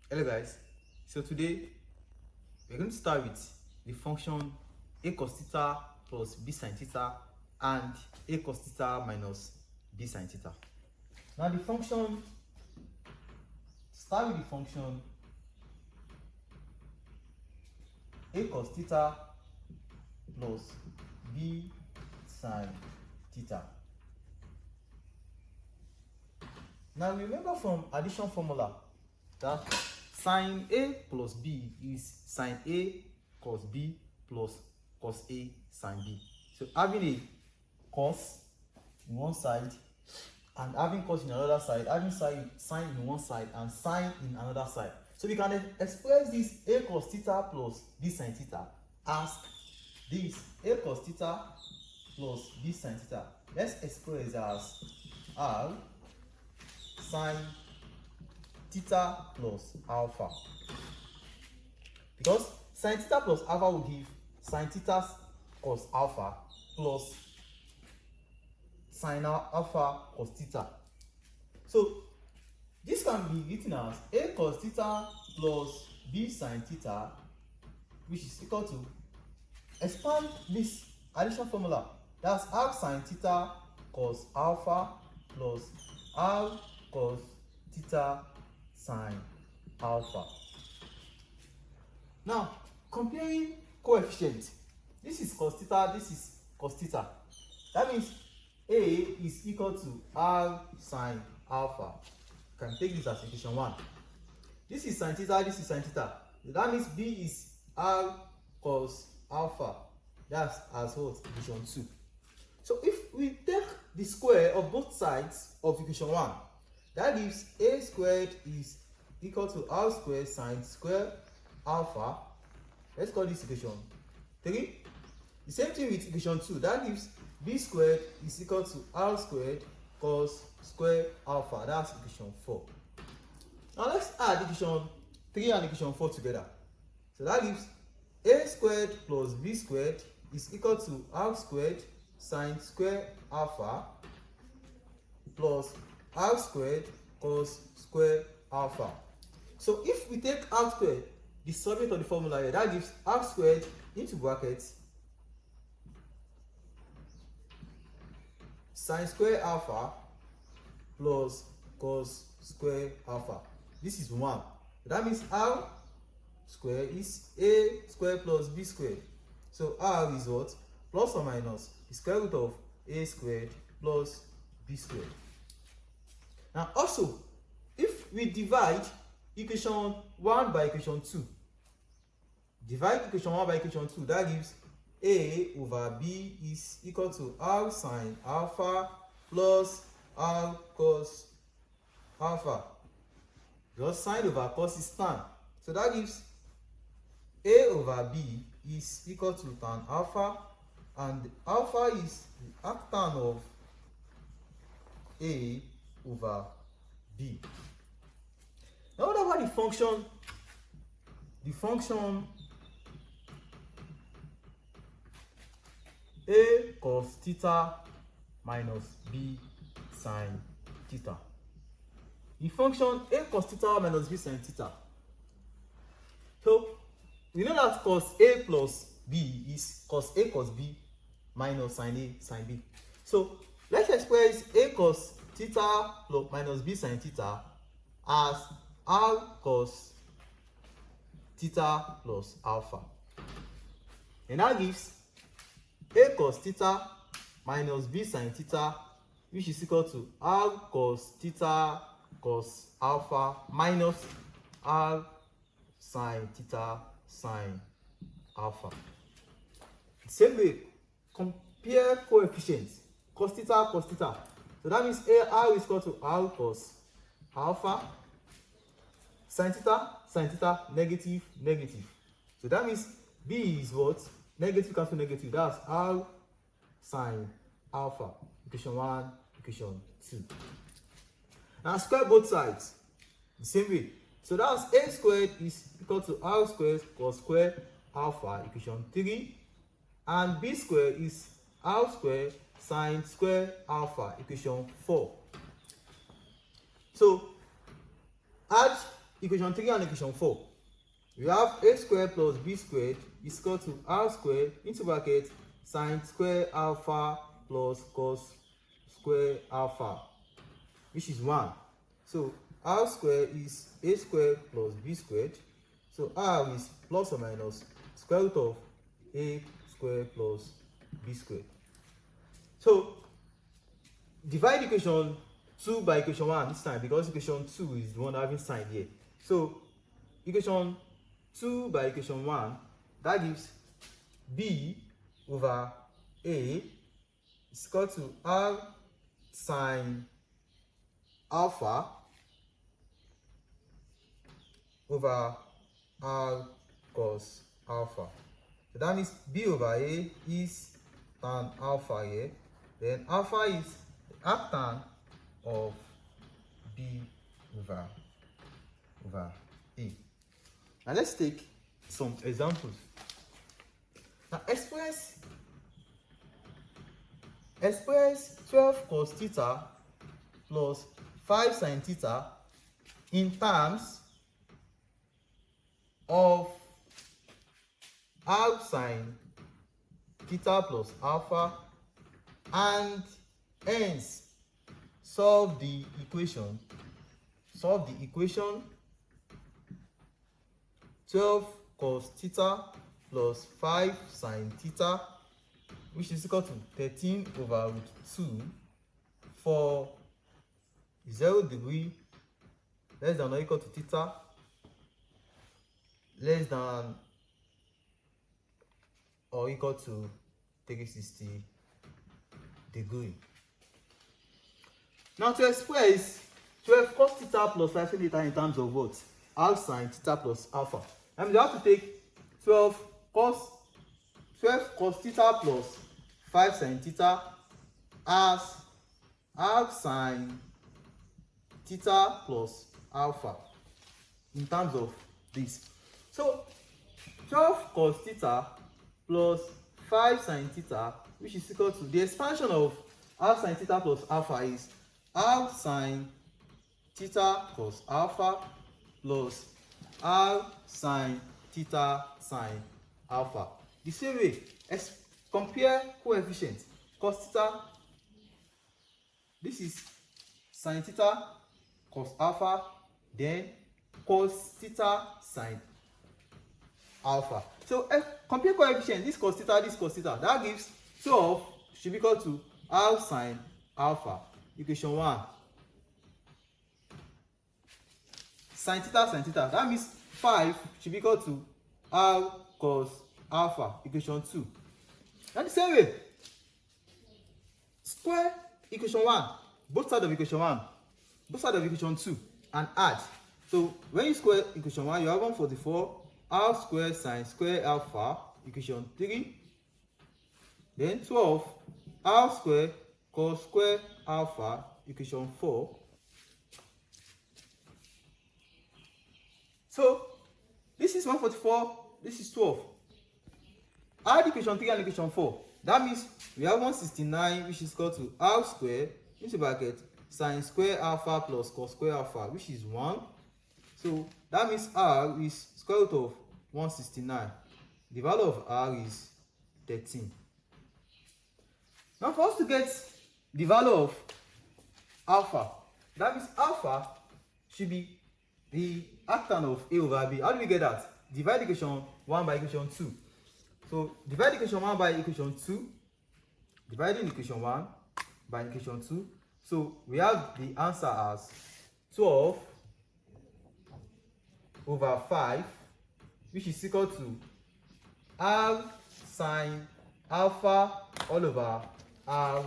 Hello guys, so today we're going to start with the function a cos theta plus b sin theta and a cos theta minus b sin theta. Now the function, start with the function a cos theta plus b sin theta. Now remember from addition formula that sin A plus B is sin A cos B plus cos A sin B. So having a cos in one side and having cos in another side, having sine in one side and sine in another side. So we can express this a cos theta plus b sin theta as this a cos theta plus b sin theta. Let's express as r sin theta plus alpha, because sin theta plus alpha will give sin theta cos alpha plus sin alpha cos theta. So this can be written as a cos theta plus b sin theta, which is equal to, expand this addition formula, that's r sin theta cos alpha plus r cos theta sin alpha. Now comparing coefficients, this is cos theta, this is cos theta. That means a is equal to r sin alpha. You can take this as equation 1. This is sin theta, this is sin theta. That means b is r cos alpha. That's as what? Equation 2. So if we take the square of both sides of equation 1, that gives a squared is equal to r squared sin square alpha. Let's call this equation 3. The same thing with equation 2. That gives b squared is equal to r squared cos square alpha. That's equation 4. Now let's add equation 3 and equation 4 together. So that gives a squared plus b squared is equal to r squared sin square alpha plus r squared cos square alpha. So if we take r squared, the subject of the formula here, that gives r squared into brackets sin square alpha plus cos square alpha. This is 1. That means r square is a square plus b squared. So r is what? Plus or minus the square root of a squared plus b squared. Now also, if we divide equation 1 by equation 2, divide equation 1 by equation 2, that gives a over b is equal to r sin alpha plus r cos alpha. Because sine over cos is tan. So that gives a over b is equal to tan alpha, and alpha is the arctan of a over b. Now what about the function a cos theta minus b sin theta? The function a cos theta minus b sin theta. So we know that cos a plus b is cos a cos b minus sin a sin b. So let's express a cos theta plus minus b sin theta as r cos theta plus alpha. And that gives a cos theta minus b sin theta, which is equal to r cos theta cos alpha minus r sin theta sin alpha. The same way, compare coefficients, cos theta cos theta. So that means r is equal to r cos alpha, sin theta negative negative. So that means b is what? Negative cancel negative. That's r sin alpha. Equation 1, equation 2. Now square both sides the same way. So that's a squared is equal to r squared cos square alpha, equation 3, and b squared is r squared sin square alpha, equation 4. So add equation 3 and equation 4. We have a squared plus b squared is equal to r squared into bracket sine square alpha plus cos square alpha, which is 1. So r squared is a squared plus b squared. So r is plus or minus square root of a squared plus b squared. So divide equation 2 by equation 1 this time, because equation 2 is the one having sign here. So equation 2 by equation 1, that gives b over a is equal to r sine alpha over r cos alpha. So that means b over a is tan alpha here. Then alpha is the arctan of b over a. Now let's take some examples. Now express 12 cos theta plus 5 sin theta in terms of r sine theta plus alpha, and hence solve the equation 12 cos theta plus 5 sin theta, which is equal to 13 over root 2 for 0 degree less than or equal to theta less than or equal to 360 degree. Now to express 12 cos theta plus 5 sin theta in terms of what? R sine theta plus alpha. And we have to take 12 cos theta plus 5 sin theta as r sine theta plus alpha in terms of this. So 12 cos theta plus 5 sin theta, which is equal to the expansion of r sine theta plus alpha is r sine theta cos alpha plus r sine theta sine alpha. The same way, compare coefficient cos theta. This is sine theta cos alpha, then cos theta sine alpha. So compare coefficient, this cos theta, that gives 12 should be equal to r sine alpha, equation 1. Sine theta, that means 5 should be equal to r cos alpha, equation 2. And the same way, square equation 1, both sides of equation 1, both sides of equation 2, and add. So when you square equation 1, you have 144 r squared sine square alpha, equation 3. Then 12 r squared cos square alpha, equation 4. So this is 144, this is 12. Add equation 3 and equation 4. That means we have 169, which is equal to r squared into bracket sine square alpha plus cos square alpha, which is 1. So that means r is square root of 169. The value of r is 13. Now for us to get the value of alpha, that means alpha should be the arctan of a over b. How do we get that? Divide equation 1 by equation 2. So divide equation 1 by equation 2. Dividing equation 1 by equation 2. So we have the answer as 12 over 5, which is equal to r sine alpha all over r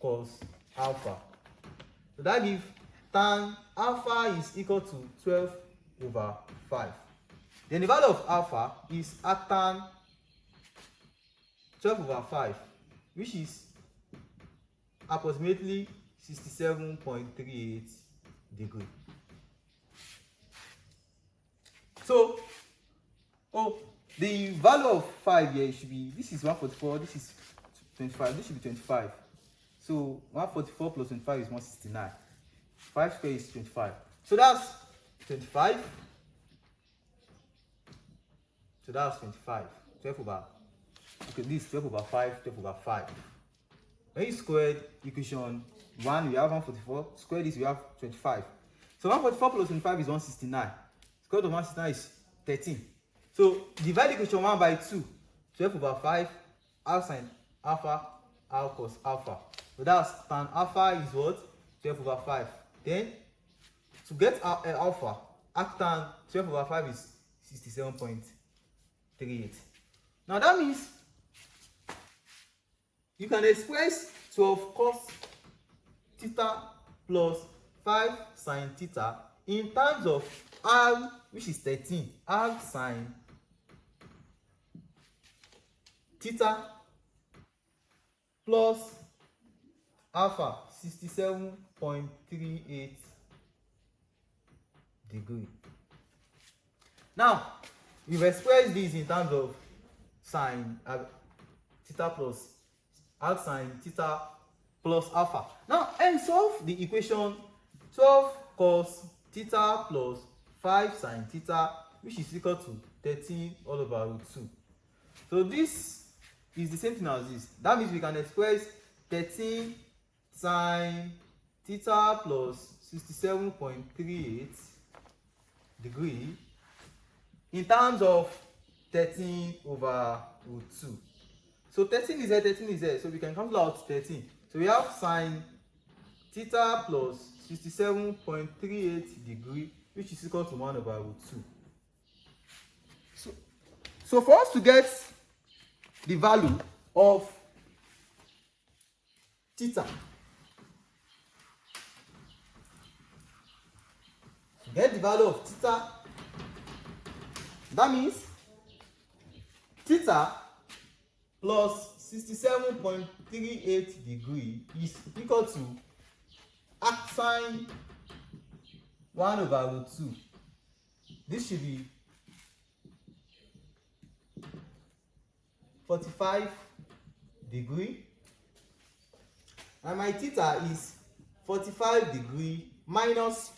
cos alpha. So that gives tan alpha is equal to 12 over 5. Then the value of alpha is arctan 12 over 5, which is approximately 67.38 degree. So, the value of 5 here should be, this is 144, this is 25, this should be 25. So 144 plus 25 is 169. 5 squared is 25. So that's 25. So that's 25. 12 over. Okay, this is 12 over 5, 12 over 5. When you squared equation 1, we have 144. Square this, we have 25. So 144 plus 25 is 169. Square root of 169 is 13. So divide equation 1 by 2. 12 over 5, half sine alpha, half cos alpha. So that's tan alpha is what? 12 over 5. Then to get alpha, arctan 12 over 5 is 67.38. Now that means you can express 12 cos theta plus 5 sin theta in terms of r, which is 13, r sin theta plus alpha 67.38 degree. Now we've expressed this in terms of sine theta plus arc sine theta plus alpha. Now and solve the equation 12 cos theta plus 5 sin theta, which is equal to 13 all over root 2. So this is the same thing as this. That means we can express 13 sin theta plus 67.38 degree in terms of 13 over root 2. So 13 is there, 13 is there. So we can cancel out 13. So we have sin theta plus 67.38 degree, which is equal to 1 over root 2. So for us to get the value of theta, get the value of theta, that means theta plus 67.38 degree is equal to arc sine 1 over root 2. This should be 45 degree, and my theta is 45 degree minus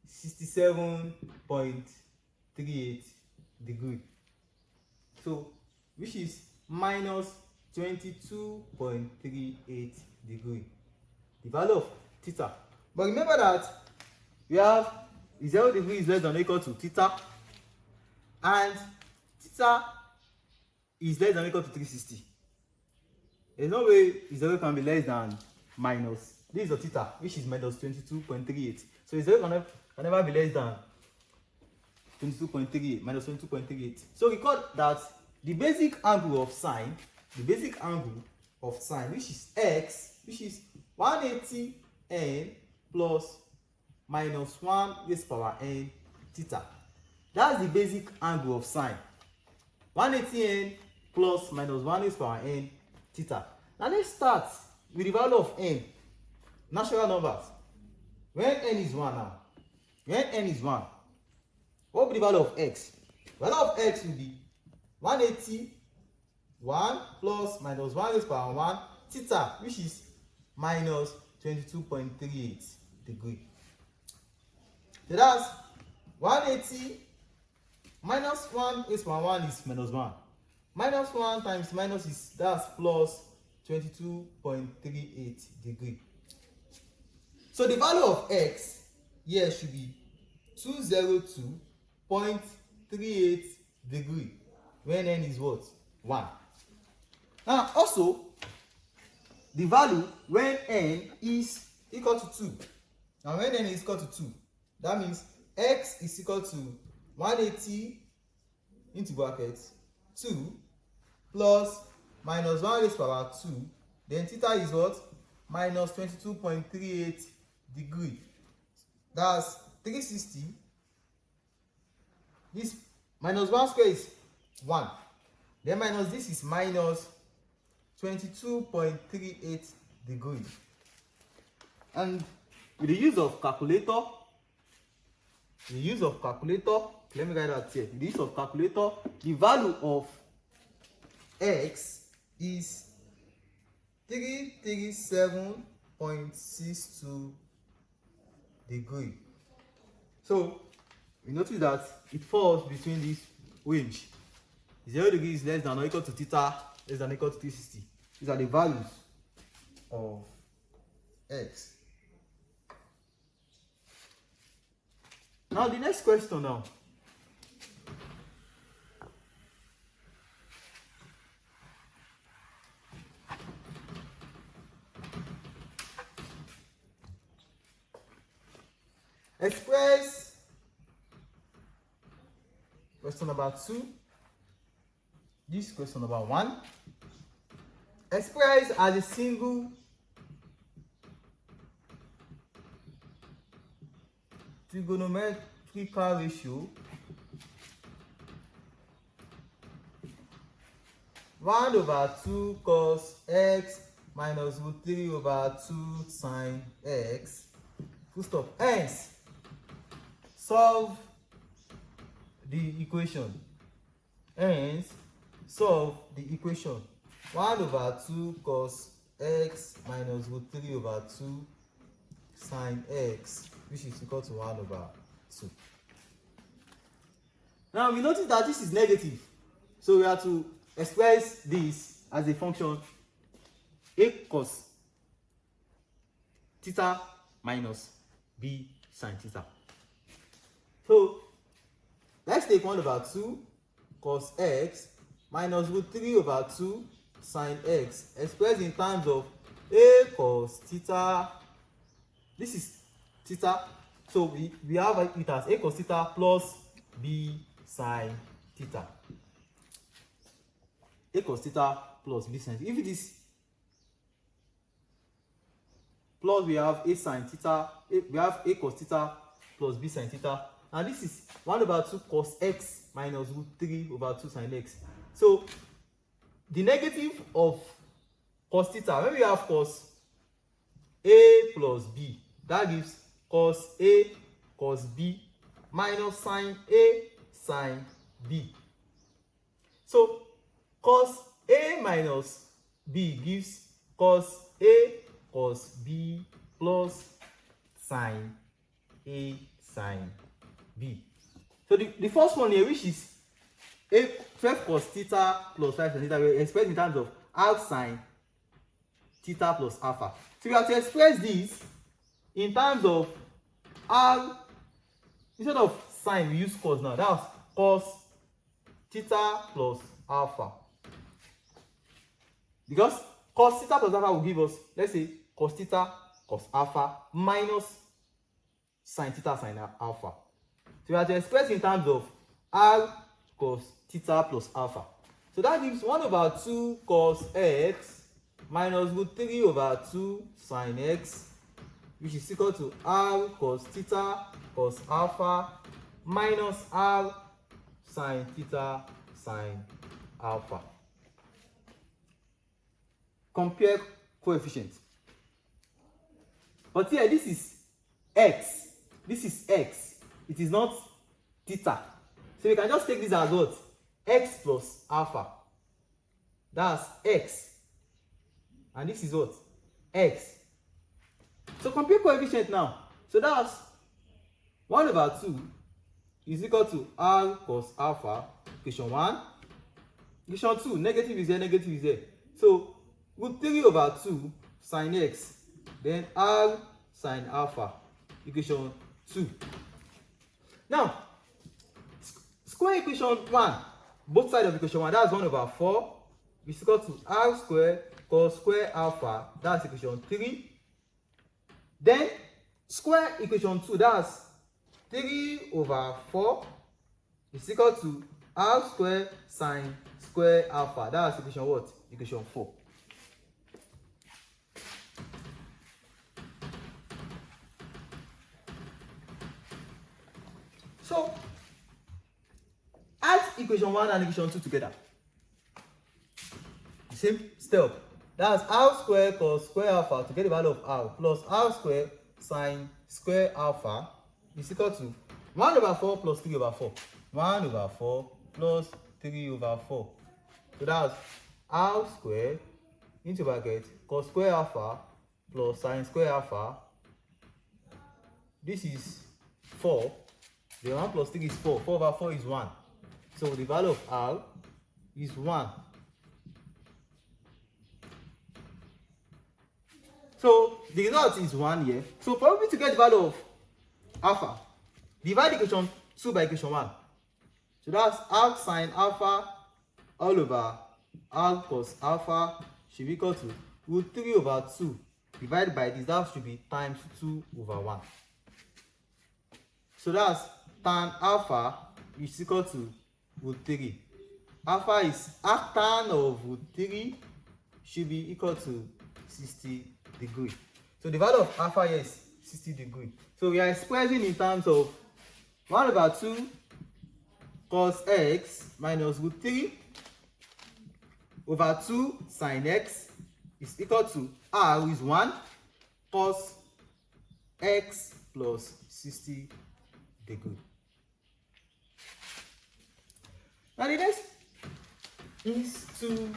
67.38 degree. So which is minus 22.38 degree, the value of theta. But remember that we have 0 degree is less than or equal to theta, and theta is less than or equal to 360. There's no way 0 can be less than minus. This is the theta, which is minus 22.38. So 0 can never be less than 22.38, minus 22.38. So recall that the basic angle of sine, which is x, which is 180n plus minus 1 raised power n theta. That's the basic angle of sine. 180n plus minus 1 raised power n theta. Now let's start with the value of n, natural numbers. When n is 1 now, when n is 1, what will be the value of x? The value of x will be 180, 1 plus minus 1 raised power 1 theta, which is minus 22.38 degree. So that's 180 minus 1 raised power 1 is minus 1. Minus 1 times minus is, that's plus 22.38 degree. So the value of x here should be 202.38 degree when n is what? 1. Now also the value when n is equal to 2. Now when n is equal to 2, that means x is equal to 180 into brackets 2 plus minus 1 raised power 2. Then theta is what? Minus 22.38 degree. That's 360. This minus 1 square is 1. Then minus this is minus 22.38 degree. And with the use of calculator, let me write that here. With the use of calculator, the value of x is 337.62 degree. So we notice that it falls between this range. 0 degrees less than or equal to theta, less than or equal to 360. These are the values of x. Now the next question now. Express question number 2. This question number 1. Express as a single trigonometrical ratio 1/2 cos x minus √3/2 sin x. Full stop. Hence, solve the equation. Hence, solve the equation. 1/2 cos x minus √3/2 sin x, which is equal to 1/2. Now we notice that this is negative, so we have to express this as a function a cos theta minus b sin theta. So let's take 1/2 cos x minus √3/2 sin x expressed in terms of a cos theta. This is theta, so we have it as a cos theta plus b sin theta. A cos theta plus b sin theta. If it is plus, we have a sin theta, we have a cos theta plus b sin theta, and this is 1/2 cos x minus √3/2 sin x. So the negative of cos theta, when we have cos a plus b, that gives cos a cos b minus sin a sin b. So cos a minus b gives cos a cos b plus sin a sin b. So the first one here, which is a 12 cos theta plus 5 sin theta, we express in terms of half sin theta plus alpha. So we have to express this in terms of r. Instead of sine, we use cos now. That's cos theta plus alpha. Because cos theta plus alpha will give us, let's say, cos theta cos alpha minus sin theta sin alpha. So we have to express in terms of r cos theta plus alpha. So that gives 1/2 cos x minus √3/2 sin x, which is equal to r cos theta cos alpha minus r sin theta sin alpha. Compare coefficients. But here, this is x. This is x. It is not theta. So we can just take this as what? X plus alpha. That's x. And this is what? X. So compare coefficient now. So that's 1/2 is equal to r cos alpha, equation 1. Equation 2, negative is here, negative is here. So √3/2 sin x, then r sin alpha, equation 2. Now, square equation 1, both sides of equation 1, that's 1/4 is equal to r square cos square alpha, that's equation 3. Then square equation 2, that's 3/4 is equal to r square sin square alpha, that's equation what? Equation 4. So add equation 1 and equation 2 together. The same step. That's r square cos square alpha to get the value of r plus r square sin square alpha is equal to 1/4 plus 3/4. 1/4 plus 3/4. So that's r square into bracket cos square alpha plus sin square alpha. This is 4 Then 1 plus 3 is 4. 4 over 4 is 1. So the value of R is 1. So the result is 1 here. So for me to get the value of alpha, divide equation 2 by equation 1. So that's arc sine alpha all over arc cos alpha should be equal to root 3 over 2 divided by this. That should be times 2 over 1. So that's tan alpha is equal to root 3. Alpha is arctan of root 3 should be equal to 60 degrees. So the value of alpha here is 60 degrees. So we are expressing in terms of 1 over 2 cos x minus root 3 over 2 sin x is equal to r is 1 cos x plus 60 degrees. Now the next is to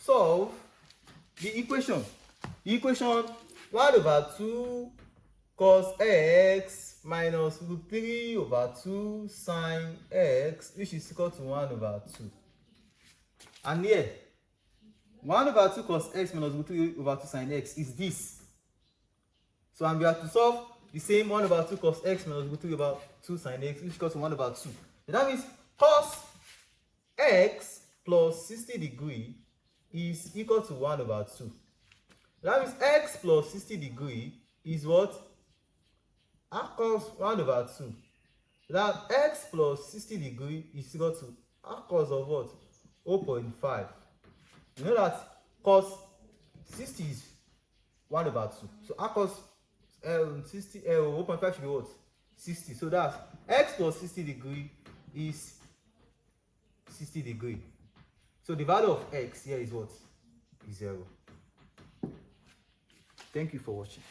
solve the equation. The equation 1 over 2 cos x minus root 3 over 2 sin x, which is equal to 1 over 2. And here, 1 over 2 cos x minus root 3 over 2 sin x is this. So and we have to solve the same 1 over 2 cos x minus root 3 over 2 sin x, which is equal to 1 over 2. And that means cos x plus 60 degrees is equal to 1 over 2. That means x plus 60 degrees is what? Cos 1 over 2. That x plus 60 degrees is equal to cos of what? 0.5. You know that cos 60 is 1 over 2. So cos 60 0.5 should be what? 60. So that's x plus 60 degrees is 60 degrees. So the value of x here is what? Is 0. Thank you for watching.